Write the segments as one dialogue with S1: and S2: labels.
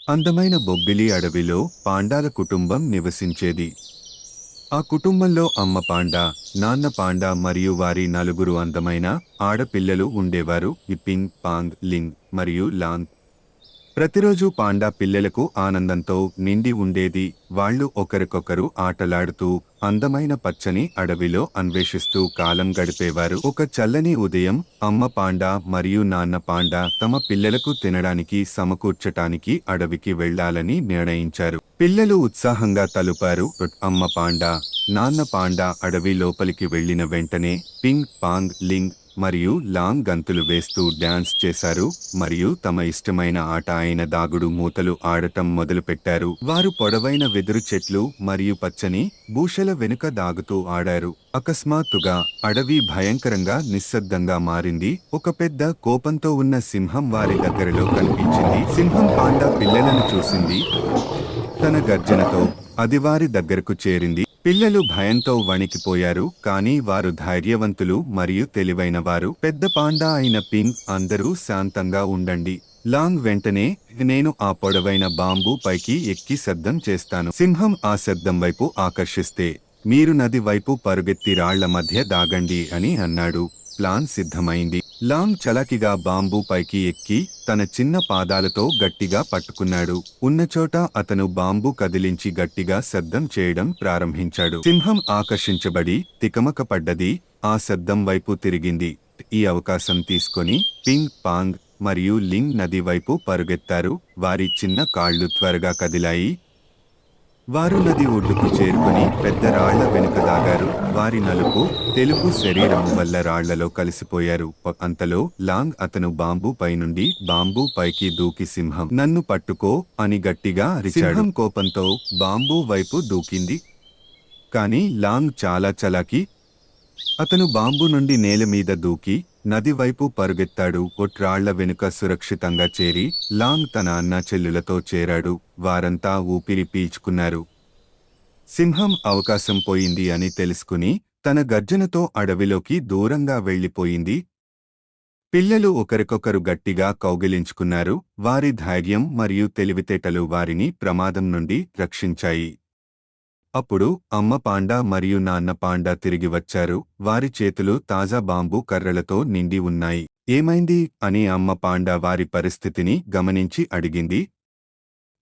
S1: అందమైన బొబ్బిలి అడవిలో పాండాల కుటుంబం నివసించేది. ఆ కుటుంబంలో అమ్మ పాండా, నాన్న పాండా మరియు వారి నలుగురు అందమైన ఆడపిల్లలు ఉండేవారు. ఇపింగ్, పాంగ్, లింగ్ మరియు లాంగ్. ప్రతిరోజు పాండా పిల్లలకు ఆనందంతో నిండి ఉండేది. వాళ్ళు ఒకరికొకరు ఆటలాడుతూ అందమైన పచ్చని అడవిలో అన్వేషిస్తూ కాలం గడిపేవారు. ఒక చల్లని ఉదయం అమ్మ పాండా మరియు నాన్న పాండా తమ పిల్లలకు తినడానికి సమకూర్చటానికి అడవికి వెళ్లాలని నిర్ణయించారు. పిల్లలు ఉత్సాహంగా తలుపారు. అమ్మ పాండా, నాన్న పాండా అడవి లోపలికి వెళ్లిన వెంటనే పింగ్, పాంగ్, లింగ్ మరియు లాంగ్ గంతులు వేస్తూ డాన్స్ చేశారు మరియు తమ ఇష్టమైన ఆట అయిన దాగుడు మూతలు ఆడటం మొదలుపెట్టారు. వారు పొడవైన వెదురు చెట్లు మరియు పచ్చని బూషల వెనుక దాగుతూ ఆడారు. అకస్మాత్తుగా అడవి భయంకరంగా నిశ్శబ్దంగా మారింది. ఒక పెద్ద కోపంతో ఉన్న సింహం వారి దగ్గరలో కనిపించింది. సింహం పాండా పిల్లలను చూసింది. తన గర్జనతో అది వారి దగ్గరకు చేరింది. పిల్లలు భయంతో వణికిపోయారు. కానీ వారు ధైర్యవంతులు మరియు తెలివైనవారు. పెద్ద పాండా అయిన పింగ్, అందరూ శాంతంగా ఉండండి. లాంగ్ వెంటనే, నేను ఆ పొడవైన బాంబూ పైకి ఎక్కి శబ్దం చేస్తాను. సింహం ఆ శబ్దం వైపు ఆకర్షిస్తే మీరు నది వైపు పరుగెత్తి రాళ్ల మధ్య దాగండి అని అన్నాడు. ప్లాన్ సిద్ధమైంది. లాంగ్ చలాకిగా బాంబూ పైకి ఎక్కి తన చిన్న పాదాలతో గట్టిగా పట్టుకున్నాడు. ఉన్నచోట అతను బాంబు కదిలించి గట్టిగా శబ్దం చేయడం ప్రారంభించాడు. సింహం ఆకర్షించబడి తికమకపడ్డది. ఆ శబ్దం వైపు తిరిగింది. ఈ అవకాశం తీసుకొని పింగ్, పాంగ్ మరియు లింగ్ నది వైపు పరుగెత్తారు. వారి చిన్న కాళ్లు త్వరగా కదిలాయి. వారు నది ఒడ్డుకు చేరుకొని పెద్ద రాళ్ల వెనుక దాగారు. వారి నలుపు, తెలుపు శరీరము వల్ల రాళ్లలో కలిసిపోయారు. అంతలో లాంగ్ అతను బాంబూ పైనుండి బాంబూ పైకి దూకి సింహం, నన్ను పట్టుకో అని గట్టిగా అరిచాడు. సింహం కోపంతో బాంబూ వైపు దూకింది. కాని లాంగ్ చాలా చలాకి. అతను బాంబు నుండి నేల మీద దూకి నది వైపు పరుగెత్తాడు. రాళ్ల వెనుక సురక్షితంగా చేరి లాంగ్ తన అన్న చెల్లులతో చేరాడు. వారంతా ఊపిరి పీల్చుకున్నారు. సింహం అవకాశం పోయింది అని తెలుసుకుని తన గర్జనతో అడవిలోకి దూరంగా వెళ్లిపోయింది. పిల్లలు ఒకరికొకరు గట్టిగా కౌగిలించుకున్నారు. వారి ధైర్యం మరియు తెలివితేటలు వారిని ప్రమాదం నుండి రక్షించాయి. అప్పుడు అమ్మ పాండా మరియు నాన్న పాండా తిరిగి వచ్చారు. వారి చేతులు తాజా బాంబూ కర్రలతో నిండి ఉన్నాయి. ఏమైంది అని అమ్మ పాండా వారి పరిస్థితిని గమనించి అడిగింది.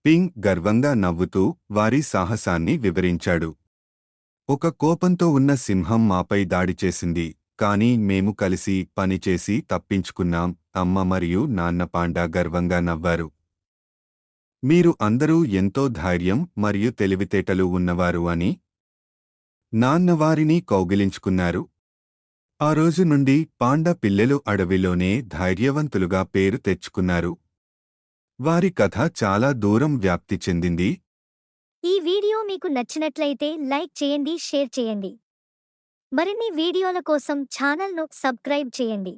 S1: పింగ్ గర్వంగా నవ్వుతూ వారి సాహసాన్ని వివరించాడు. ఒక కోపంతో ఉన్న సింహం మాపై దాడి చేసింది. కానీ మేము కలిసి పనిచేసి తప్పించుకున్నాం. అమ్మ మరియు నాన్న పాండా గర్వంగా నవ్వారు. మీరు అందరూ ఎంతో ధైర్యం మరియు తెలివితేటలు ఉన్నవారు అని నాన్నవారిని కౌగిలించుకున్నారు. ఆ రోజు నుండి పాండా పిల్లలు అడవిలోనే ధైర్యవంతులుగా పేరు తెచ్చుకున్నారు. వారి కథ చాలా దూరం వ్యాప్తి చెందింది.
S2: ఈ వీడియో మీకు నచ్చినట్లయితే లైక్ చేయండి, షేర్ చేయండి. మరిన్ని వీడియోల కోసం ఛానల్ను సబ్స్క్రైబ్ చేయండి.